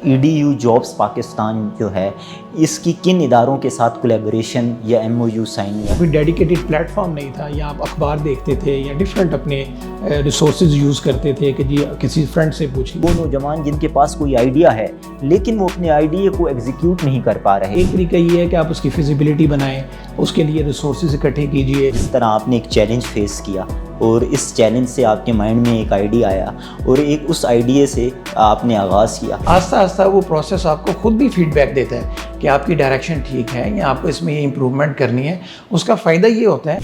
EDU jobs Pakistan جو ہے اس کی کن اداروں کے ساتھ کولیبریشن یا MOU سائن ہوا؟ کوئی ڈیڈیکیٹڈ پلیٹ فارم نہیں تھا، یا آپ اخبار دیکھتے تھے یا ڈفرینٹ اپنے ریسورسز یوز کرتے تھے کہ جی کسی فرینڈ سے پوچھیں۔ وہ نوجوان جن کے پاس کوئی آئیڈیا ہے لیکن وہ اپنے آئیڈیا کو ایگزیکیوٹ نہیں کر پا رہے۔ ایک طریقہ یہ ہے کہ آپ اس کی فیزیبلٹی بنائیں، اس کے لیے ریسورسز اکٹھے کیجیے۔ اس طرح آپ نے ایک چیلنج فیس کیا اور اس چیلنج سے آپ کے مائنڈ میں ایک آئیڈیا آیا اور اس آئیڈیا سے آپ نے آغاز کیا۔ آہستہ آہستہ وہ پروسیس آپ کو خود بھی فیڈ بیک دیتا ہے کہ آپ کی ڈائریکشن ٹھیک ہے یا آپ کو اس میں یہ امپروومنٹ کرنی ہے۔ اس کا فائدہ یہ ہوتا ہے۔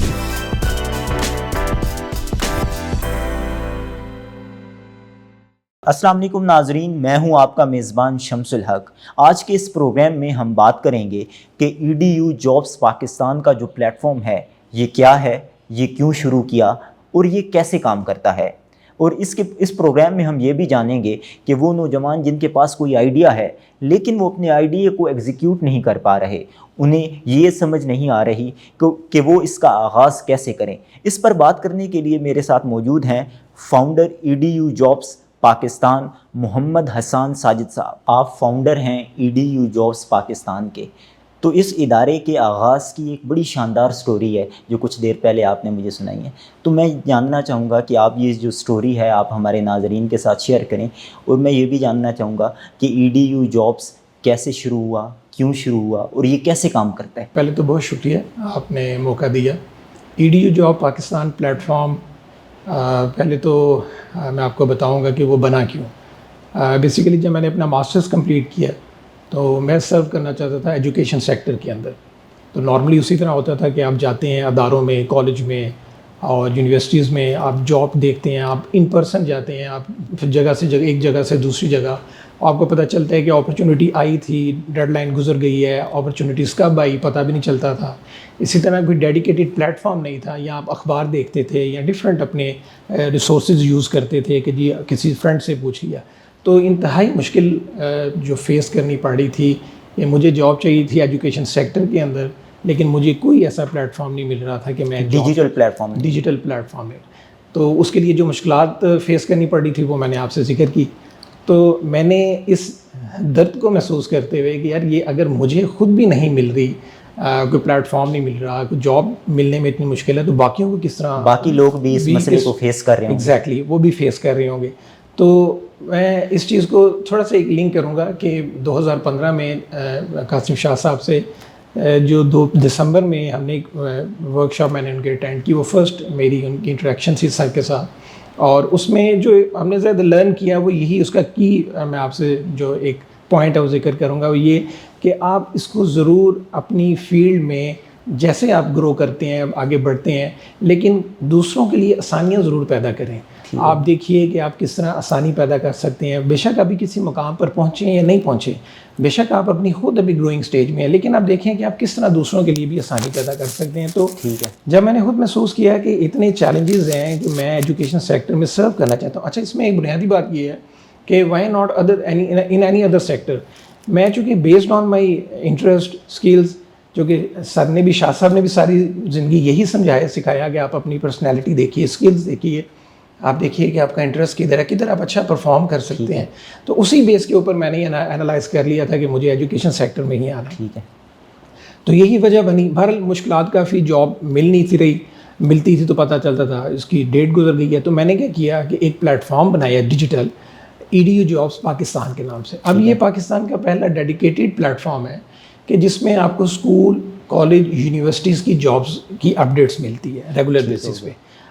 السلام علیکم ناظرین، میں ہوں آپ کا میزبان شمس الحق۔ آج کے اس پروگرام میں ہم بات کریں گے کہ EDU جابس پاکستان کا جو پلیٹ فارم ہے یہ کیا ہے، یہ کیوں شروع کیا اور یہ کیسے کام کرتا ہے، اور اس پروگرام میں ہم یہ بھی جانیں گے کہ وہ نوجوان جن کے پاس کوئی آئیڈیا ہے لیکن وہ اپنے آئیڈیا کو ایگزیکیوٹ نہیں کر پا رہے، انہیں یہ سمجھ نہیں آ رہی کہ وہ اس کا آغاز کیسے کریں۔ اس پر بات کرنے کے لیے میرے ساتھ موجود ہیں فاؤنڈر EDU جابس پاکستان محمد حسان ساجد صاحب۔ آپ فاؤنڈر ہیں EDU جابس پاکستان کے، تو اس ادارے کے آغاز کی ایک بڑی شاندار سٹوری ہے جو کچھ دیر پہلے آپ نے مجھے سنائی ہے، تو میں جاننا چاہوں گا کہ آپ یہ جو سٹوری ہے آپ ہمارے ناظرین کے ساتھ شیئر کریں، اور میں یہ بھی جاننا چاہوں گا کہ EDU جابس کیسے شروع ہوا، کیوں شروع ہوا اور یہ کیسے کام کرتا ہے۔ پہلے تو بہت شکریہ، آپ نے موقع دیا۔ EDU job Pakistan plate form, پہلے تو میں آپ کو بتاؤں گا کہ وہ بنا کیوں۔ بیسیکلی جب میں نے اپنا ماسٹرز کمپلیٹ کیا تو میں سرو کرنا چاہتا تھا ایجوکیشن سیکٹر کے اندر۔ تو نارملی اسی طرح ہوتا تھا کہ آپ جاتے ہیں اداروں میں، کالج میں اور یونیورسٹیز میں، آپ جاب دیکھتے ہیں، آپ ان پرسن جاتے ہیں، آپ جگہ سے جگہ، ایک جگہ سے دوسری جگہ، آپ کو پتہ چلتا ہے کہ اپرچونٹی آئی تھی، ڈیڈ لائن گزر گئی ہے، اپرچونٹیز کب آئی پتہ بھی نہیں چلتا تھا۔ اسی طرح کوئی ڈیڈیکیٹڈ پلیٹ فارم نہیں تھا، یا آپ اخبار دیکھتے تھے یا ڈفرینٹ اپنے ریسورسز یوز کرتے تھے کہ جی کسی فرینڈ سے پوچھ لیا۔ تو انتہائی مشکل جو فیس کرنی پڑی تھی کہ مجھے جاب چاہیے تھی ایجوکیشن سیکٹر کے اندر، لیکن مجھے کوئی ایسا پلیٹ فارم نہیں مل رہا تھا کہ میں ڈیجیٹل پلیٹ فارم ہے۔ تو اس کے لیے جو مشکلات فیس کرنی پڑی تھی وہ میں نے آپ سے ذکر کی۔ تو میں نے اس درد کو محسوس کرتے ہوئے کہ یار یہ اگر مجھے خود بھی نہیں مل رہی، کوئی پلیٹ فارم نہیں مل رہا، کوئی جاب ملنے میں اتنی مشکل ہے، تو باقیوں کو کس طرح، باقی لوگ بھی اس مسئلے کو فیس کر رہے ہیں۔ ایگزیکٹلی، وہ بھی فیس کر رہے ہوں گے۔ تو میں اس چیز کو تھوڑا سا ایک لنک کروں گا کہ 2015 میں قاسم شاہ صاحب سے جو 2 دسمبر میں ہم نے ایک ورکشاپ میں نے ان کے اٹینڈ کی، وہ فرسٹ میری ان کی انٹریکشن تھی سر کے ساتھ، اور اس میں جو ہم نے زیادہ لرن کیا وہ یہی، اس کا کی میں آپ سے جو ایک پوائنٹ ہے وہ ذکر کروں گا، وہ یہ کہ آپ اس کو ضرور اپنی فیلڈ میں جیسے آپ گرو کرتے ہیں، آگے بڑھتے ہیں، لیکن دوسروں کے لیے آسانیاں ضرور پیدا کریں۔ آپ دیکھیے کہ آپ کس طرح آسانی پیدا کر سکتے ہیں۔ بے شک ابھی کسی مقام پر پہنچیں یا نہیں پہنچیں، بے شک آپ اپنی خود ابھی گروئنگ سٹیج میں ہیں، لیکن آپ دیکھیں کہ آپ کس طرح دوسروں کے لیے بھی آسانی پیدا کر سکتے ہیں۔ تو جب میں نے خود محسوس کیا کہ اتنے چیلنجز ہیں کہ میں ایجوکیشن سیکٹر میں سرو کرنا چاہتا ہوں۔ اچھا، اس میں ایک بنیادی بات یہ ہے کہ why not in any other sector. میں چونکہ based on my interest, skills, جو کہ سر نے بھی، شاہ صاحب نے بھی ساری زندگی یہی سکھایا کہ آپ اپنی پرسنالٹی دیکھیے، اسکلز دیکھیے، آپ دیکھیے کہ آپ کا انٹرسٹ کدھر ہے، کدھر آپ اچھا پرفارم کر سکتے ہیں۔ تو اسی بیس کے اوپر میں نے یہ انالائز کر لیا تھا کہ مجھے ایجوکیشن سیکٹر میں ہی آنا ہے۔ تو یہی وجہ بنی۔ بہرحال مشکلات کافی، جاب مل نہیں تھی رہی، ملتی تھی تو پتہ چلتا تھا اس کی ڈیٹ گزر گئی ہے۔ تو میں نے کیا کیا کہ ایک پلیٹ فارم بنایا ڈیجیٹل، EDU جابس پاکستان کے نام سے۔ اب یہ پاکستان کا پہلا ڈیڈیکیٹڈ پلیٹ فارم ہے کہ جس میں آپ کو اسکول، کالج، یونیورسٹیز کی جابس کی اپڈیٹس ملتی ہے ریگولر بیسس پہ۔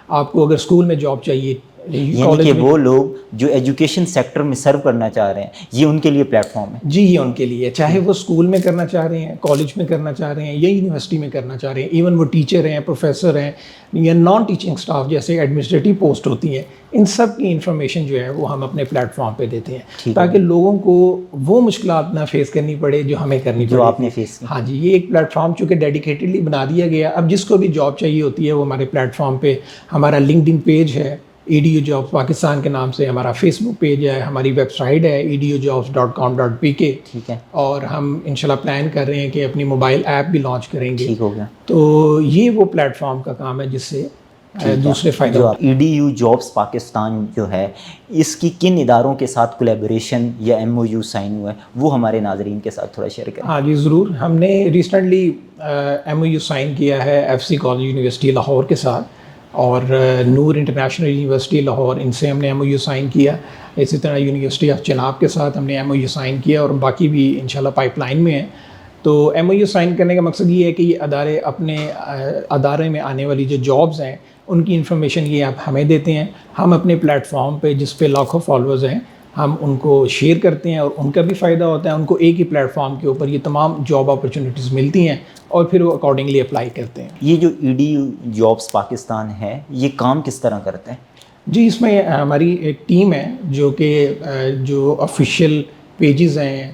آپ کو اگر اسکول میں جاب چاہیے، یعنی کہ وہ لوگ جو ایجوکیشن سیکٹر میں سرو کرنا چاہ رہے ہیں، یہ ان کے لیے پلیٹ فارم ہے۔ جی، یہ ان کے لیے، چاہے وہ اسکول میں کرنا چاہ رہے ہیں، کالج میں کرنا چاہ رہے ہیں یا یونیورسٹی میں کرنا چاہ رہے ہیں، ایون وہ ٹیچر ہیں، پروفیسر ہیں یا نان ٹیچنگ سٹاف جیسے ایڈمنسٹریٹو پوسٹ ہوتی ہیں، ان سب کی انفارمیشن جو ہے وہ ہم اپنے پلیٹ فارم پہ دیتے ہیں تاکہ لوگوں کو وہ مشکلات نہ فیس کرنی پڑے جو ہمیں کرنی پڑے، جو آپ نے فیس کی۔ ہاں جی، یہ ایک پلیٹ فارم چونکہ ڈیڈیکیٹڈلی بنا دیا گیا، اب جس کو بھی جاب چاہیے ہوتی ہے وہ ہمارے پلیٹ فارم پہ، ہمارا LinkedIn پیج ہے EDU جابس پاکستان کے نام سے، ہمارا فیس بک پیج ہے، ہماری ویب سائٹ ہے edujobs.com.pk، ٹھیک ہے، اور ہم انشاءاللہ پلان کر رہے ہیں کہ اپنی موبائل ایپ بھی لانچ کریں گے۔ ٹھیک ہو گیا۔ تو یہ وہ پلیٹ فارم کا کام ہے جس سے دوسرے فائدہ جو EDU جابس پاکستان جو ہے اس کی کن اداروں کے ساتھ کولیبریشن یا MOU سائن ہوا ہے وہ ہمارے ناظرین کے ساتھ تھوڑا شیئر کریں. ہاں جی ضرور. ہم نے ریسنٹلی MOU سائن کیا ہے FC کالج یونیورسٹی لاہور کے ساتھ اور نور انٹرنیشنل یونیورسٹی لاہور, ان سے ہم نے MOU سائن کیا. اسی طرح یونیورسٹی آف چناب کے ساتھ ہم نے MOU سائن کیا اور باقی بھی انشاءاللہ پائپ لائن میں ہیں. تو MOU سائن کرنے کا مقصد یہ ہے کہ یہ ادارے اپنے ادارے میں آنے والی جو جابز ہیں ان کی انفارمیشن یہ آپ ہمیں دیتے ہیں. ہم اپنے پلیٹ فارم پہ جس پہ لاکھوں فالوورز ہیں ہم ان کو شیئر کرتے ہیں اور ان کا بھی فائدہ ہوتا ہے. ان کو ایک ہی پلیٹ فارم کے اوپر یہ تمام جاب اپرچونیٹیز ملتی ہیں اور پھر وہ اکارڈنگلی اپلائی کرتے ہیں. یہ جو EDU جابس پاکستان ہے یہ کام کس طرح کرتے ہیں؟ جی اس میں ہماری ایک ٹیم ہے جو کہ جو آفیشیل پیجز ہیں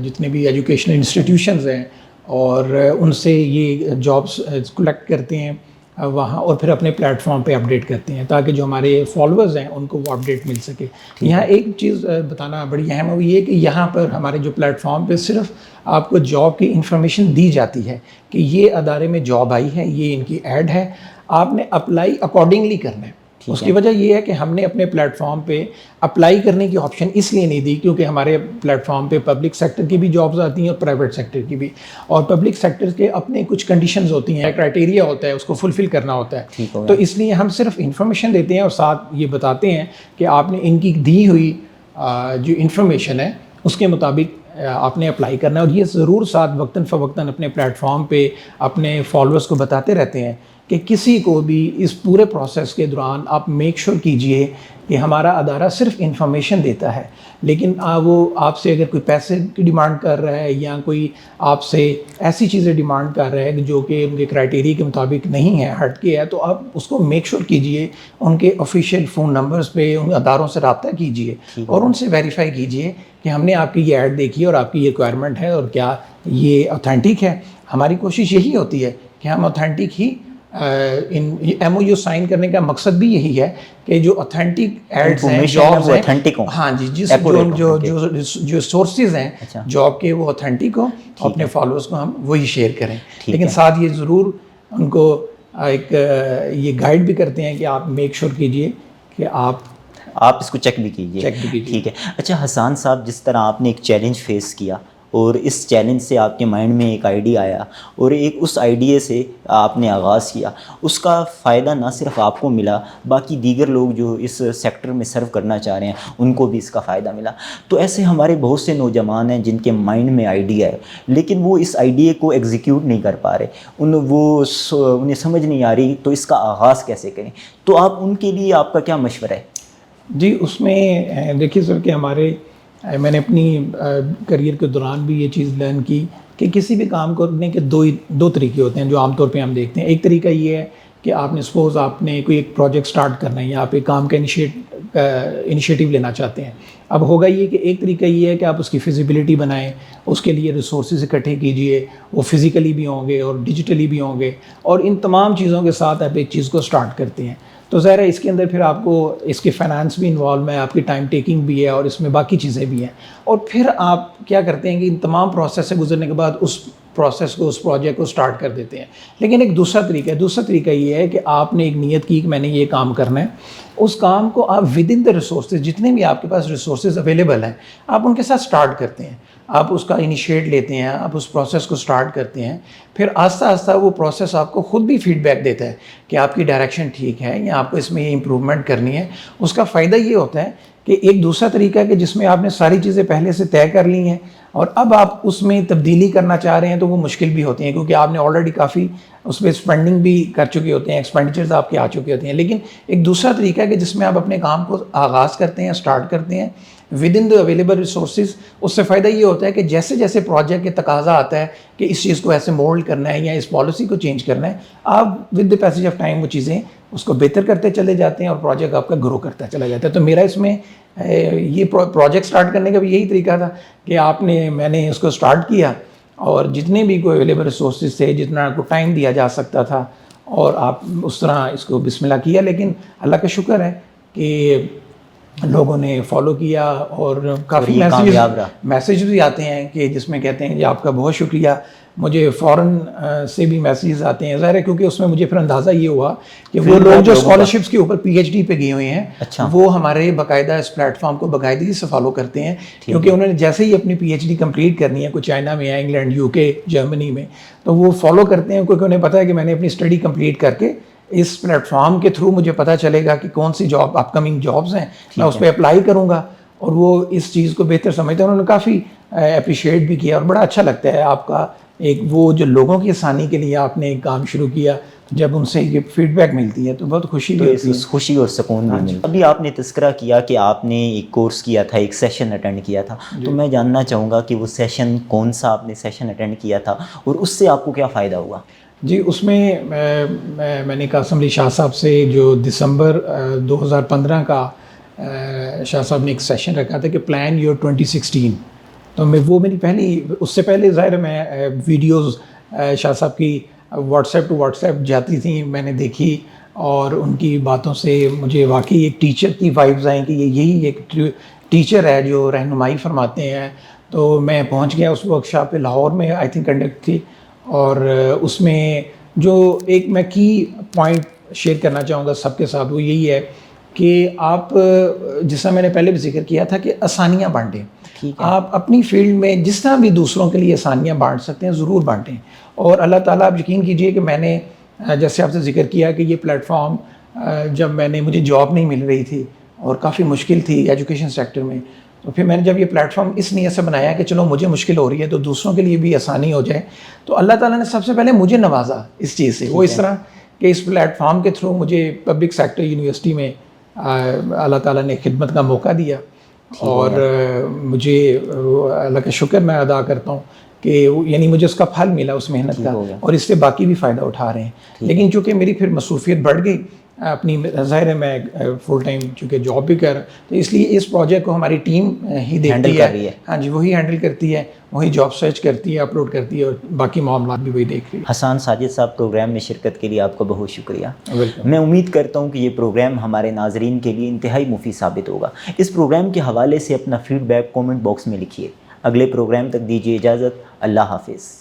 جتنے بھی ایجوکیشنل انسٹیٹیوشنز ہیں اور ان سے یہ جابس کلیکٹ کرتے ہیں وہاں اور پھر اپنے پلیٹ فارم پہ اپڈیٹ کرتے ہیں تاکہ جو ہمارے فالوورز ہیں ان کو وہ اپڈیٹ مل سکے. یہاں ایک چیز بتانا بڑی اہم ہے وہ یہ کہ یہاں پر ہمارے جو پلیٹ فارم پہ صرف آپ کو جاب کی انفارمیشن دی جاتی ہے کہ یہ ادارے میں جاب آئی ہے, یہ ان کی ایڈ ہے, آپ نے اپلائی اکارڈنگلی کرنا ہے. اس کی وجہ یہ ہے کہ ہم نے اپنے پلیٹ فارم پہ اپلائی کرنے کی آپشن اس لیے نہیں دی کیونکہ ہمارے پلیٹ فارم پہ پبلک سیکٹر کی بھی جابز آتی ہیں اور پرائیویٹ سیکٹر کی بھی, اور پبلک سیکٹر کے اپنے کچھ کنڈیشنز ہوتی ہیں, کرائٹیریا ہوتا ہے, اس کو فلفل کرنا ہوتا ہے. تو اس لیے ہم صرف انفارمیشن دیتے ہیں اور ساتھ یہ بتاتے ہیں کہ آپ نے ان کی دی ہوئی جو انفارمیشن ہے اس کے مطابق آپ نے اپلائی کرنا ہے. اور یہ ضرور ساتھ وقتاً فوقتاً اپنے پلیٹ فارم پہ اپنے فالوورز کو بتاتے رہتے ہیں کہ کسی کو بھی اس پورے پروسیس کے دوران آپ میک شور کیجئے کہ ہمارا ادارہ صرف انفارمیشن دیتا ہے لیکن وہ آپ سے اگر کوئی پیسے کی ڈیمانڈ کر رہا ہے یا کوئی آپ سے ایسی چیزیں ڈیمانڈ کر رہا ہے جو کہ ان کے کرائٹیریا کے مطابق نہیں ہے, ہٹ کے ہے, تو آپ اس کو میک شور کیجئے, ان کے آفیشیل فون نمبرز پہ ان اداروں سے رابطہ کیجئے اور ان سے ویریفائی کیجئے کہ ہم نے آپ کی یہ ایڈ دیکھی اور آپ کی یہ ریکوائرمنٹ ہے اور کیا یہ اوتھینٹک ہے. ہماری کوشش یہی ہوتی ہے کہ ہم اوتھینٹک ہی ان MOU سائن کرنے کا مقصد بھی یہی ہے کہ جو اوتھینٹک ایڈز ہیں جابز ہیں ہاں جی جس جو سورسز ہیں جاب کے وہ اوتھینٹک ہوں, اپنے فالوورز کو ہم وہی شیئر کریں. لیکن ساتھ یہ ضرور ان کو ایک یہ گائیڈ بھی کرتے ہیں کہ آپ میک شور کیجئے کہ آپ اس کو چیک بھی کیجئے. ٹھیک ہے. اچھا حسان صاحب, جس طرح آپ نے ایک چیلنج فیس کیا اور اس چیلنج سے آپ کے مائنڈ میں ایک آئیڈیا آیا اور ایک اس آئیڈیا سے آپ نے آغاز کیا, اس کا فائدہ نہ صرف آپ کو ملا باقی دیگر لوگ جو اس سیکٹر میں سرو کرنا چاہ رہے ہیں ان کو بھی اس کا فائدہ ملا. تو ایسے ہمارے بہت سے نوجوان ہیں جن کے مائنڈ میں آئیڈیا ہے لیکن وہ اس آئیڈیا کو ایگزیکیوٹ نہیں کر پا رہے, انہیں سمجھ نہیں آ رہی تو اس کا آغاز کیسے کریں. تو آپ ان کے لیے آپ کا کیا مشورہ ہے؟ جی اس میں دیکھیے سر کہ میں نے اپنی کریئر کے دوران بھی یہ چیز لرن کی کہ کسی بھی کام کرنے کے دو طریقے ہوتے ہیں جو عام طور پہ ہم دیکھتے ہیں. ایک طریقہ یہ ہے کہ آپ نے سپوز آپ نے کوئی ایک پروجیکٹ سٹارٹ کرنا ہے یا آپ ایک کام کا انیشیٹو لینا چاہتے ہیں. اب ہوگا یہ کہ ایک طریقہ یہ ہے کہ آپ اس کی فیزیبلٹی بنائیں, اس کے لیے ریسورسز اکٹھے کیجئے, وہ فزیکلی بھی ہوں گے اور ڈیجیٹلی بھی ہوں گے, اور ان تمام چیزوں کے ساتھ آپ ایک چیز کو سٹارٹ کرتے ہیں. تو ظاہر ہے اس کے اندر پھر آپ کو اس کے فائنانس بھی انوالو ہے, آپ کی ٹائم ٹیکنگ بھی ہے اور اس میں باقی چیزیں بھی ہیں. اور پھر آپ کیا کرتے ہیں کہ ان تمام پروسیس سے گزرنے کے بعد اس پروسیس کو اس پروجیکٹ کو سٹارٹ کر دیتے ہیں. لیکن ایک دوسرا طریقہ یہ ہے کہ آپ نے ایک نیت کی کہ میں نے یہ کام کرنا ہے, اس کام کو آپ ود ان دا ریسورسز جتنے بھی آپ کے پاس ریسورسز اویلیبل ہیں آپ ان کے ساتھ سٹارٹ کرتے ہیں, آپ اس کا انیشیٹ لیتے ہیں, آپ اس پروسیس کو سٹارٹ کرتے ہیں. پھر آہستہ آہستہ وہ پروسیس آپ کو خود بھی فیڈ بیک دیتا ہے کہ آپ کی ڈائریکشن ٹھیک ہے یا آپ کو اس میں یہ امپروومنٹ کرنی ہے. اس کا فائدہ یہ ہوتا ہے کہ ایک دوسرا طریقہ ہے کہ جس میں آپ نے ساری چیزیں پہلے سے طے کر لی ہیں اور اب آپ اس میں تبدیلی کرنا چاہ رہے ہیں تو وہ مشکل بھی ہوتی ہیں کیونکہ آپ نے آلریڈی کافی اس پہ اسپینڈنگ بھی کر چکے ہوتے ہیں, ایکسپینڈیچرز آپ کے آ چکے ہوتے ہیں. لیکن ایک دوسرا طریقہ ہے کہ جس میں آپ اپنے کام کو آغاز کرتے ہیں, سٹارٹ کرتے ہیں with in the available resources. اس سے فائدہ یہ ہوتا ہے کہ جیسے جیسے پروجیکٹ کے تقاضا آتا ہے کہ اس چیز کو ایسے مولڈ کرنا ہے یا اس پالیسی کو چینج کرنا ہے, آپ with the passage of time وہ چیزیں اس کو بہتر کرتے چلے جاتے ہیں اور پروجیکٹ آپ کا گرو کرتا چلا جاتا ہے. تو میرا اس میں یہ پروجیکٹ سٹارٹ کرنے کا بھی یہی طریقہ تھا کہ میں نے اس کو سٹارٹ کیا اور جتنے بھی کوئی اویلیبل ریسورسز تھے, جتنا کو ٹائم دیا جا سکتا تھا, اور آپ اس طرح اس کو بسم اللہ کیا. لیکن اللہ کا شکر ہے کہ لوگوں نے فالو کیا اور کافی میسیج بھی آتے ہیں کہ جس میں کہتے ہیں کہ آپ کا بہت شکریہ, مجھے فورن سے بھی میسیجز آتے ہیں. ظاہر ہے کیونکہ اس میں مجھے پھر اندازہ یہ ہوا کہ وہ لوگ جو اسکالرشپس کے اوپر پی ایچ ڈی پہ گئے ہوئے ہیں وہ ہمارے باقاعدہ اس پلیٹ فارم کو باقاعدگی سے فالو کرتے ہیں, کیونکہ انہوں نے جیسے ہی اپنی پی ایچ ڈی کمپلیٹ کرنی ہے, کوئی چائنا میں ہے, انگلینڈ, یو کے, جرمنی میں, تو وہ فالو کرتے ہیں کیونکہ انہیں پتہ ہے کہ میں نے اپنی اسٹڈی کمپلیٹ کر کے اس پلیٹ فارم کے تھرو مجھے پتہ چلے گا کہ کون سی جاب اپ کمنگ جابس ہیں, میں اس پہ اپلائی کروں گا. اور وہ اس چیز کو بہتر سمجھتے ہیں. انہوں نے کافی اپریشیٹ بھی کیا اور بڑا اچھا لگتا ہے آپ کا ایک وہ جو لوگوں کی آسانی کے لیے آپ نے ایک کام شروع کیا, جب ان سے یہ فیڈ بیک ملتی ہے تو بہت خوشی بھی ہوتی ہے. خوشی اور سکون بھی ملتا ہے. ابھی آپ نے تذکرہ کیا کہ آپ نے ایک کورس کیا تھا, ایک سیشن اٹینڈ کیا تھا, تو میں جاننا چاہوں گا کہ وہ سیشن کون سا آپ نے سیشن اٹینڈ کیا تھا اور اس سے آپ کو کیا فائدہ ہوا؟ جی, اس میں میں نے قاسم علی شاہ صاحب سے جو دسمبر 2015 کا شاہ صاحب نے ایک سیشن رکھا تھا کہ پلان یور 2016, تو وہ میری پہلی, اس سے پہلے ظاہر میں ویڈیوز شاہ صاحب کی WhatsApp to WhatsApp جاتی تھیں, میں نے دیکھی اور ان کی باتوں سے مجھے واقعی ایک ٹیچر کی وائبز آئیں کہ یہی ایک ٹیچر ہے جو رہنمائی فرماتے ہیں. تو میں پہنچ گیا اس ورکشاپ پہ, لاہور میں آئی تھنک کنڈکٹ تھی, اور اس میں جو ایک میں کی پوائنٹ شیئر کرنا چاہوں گا سب کے ساتھ وہ یہی ہے کہ آپ, جس طرح میں نے پہلے بھی ذکر کیا تھا کہ آسانیاں بانٹیں. آپ اپنی فیلڈ میں جس طرح بھی دوسروں کے لیے آسانیاں بانٹ سکتے ہیں ضرور بانٹیں. اور اللہ تعالیٰ آپ یقین کیجئے کہ میں نے جیسے آپ سے ذکر کیا کہ یہ پلیٹ فارم جب مجھے جاب نہیں مل رہی تھی اور کافی مشکل تھی ایجوکیشن سیکٹر میں, تو پھر میں نے جب یہ پلیٹ فارم اس نیت سے بنایا کہ چلو مجھے مشکل ہو رہی ہے تو دوسروں کے لیے بھی آسانی ہو جائے, تو اللہ تعالیٰ نے سب سے پہلے مجھے نوازا اس چیز سے. وہ اس طرح کہ اس پلیٹ فارم کے تھرو مجھے پبلک سیکٹر یونیورسٹی میں اللہ تعالیٰ نے خدمت کا موقع دیا, اور مجھے اللہ کا شکر میں ادا کرتا ہوں کہ یعنی مجھے اس کا پھل ملا اس محنت کا, اور اس سے باقی بھی فائدہ اٹھا رہے ہیں. لیکن چونکہ میری پھر مصروفیت بڑھ گئی اپنی, ظاہر ہے میں فل ٹائم چونکہ جاب بھی کر رہا ہوں, تو اس لیے اس پروجیکٹ کو ہماری ٹیم ہی دیکھتی ہے. ہاں جی, وہی ہینڈل کرتی ہے, وہی جاب سرچ کرتی ہے, اپلوڈ کرتی ہے, اور باقی معاملات بھی وہی دیکھ رہی ہے. حسان ساجد صاحب, پروگرام میں شرکت کے لیے آپ کا بہت شکریہ. میں امید کرتا ہوں کہ یہ پروگرام ہمارے ناظرین کے لیے انتہائی مفید ثابت ہوگا. اس پروگرام کے حوالے سے اپنا فیڈ بیک کومنٹ باکس میں لکھیے. اگلے پروگرام تک دیجیے اجازت. اللہ حافظ.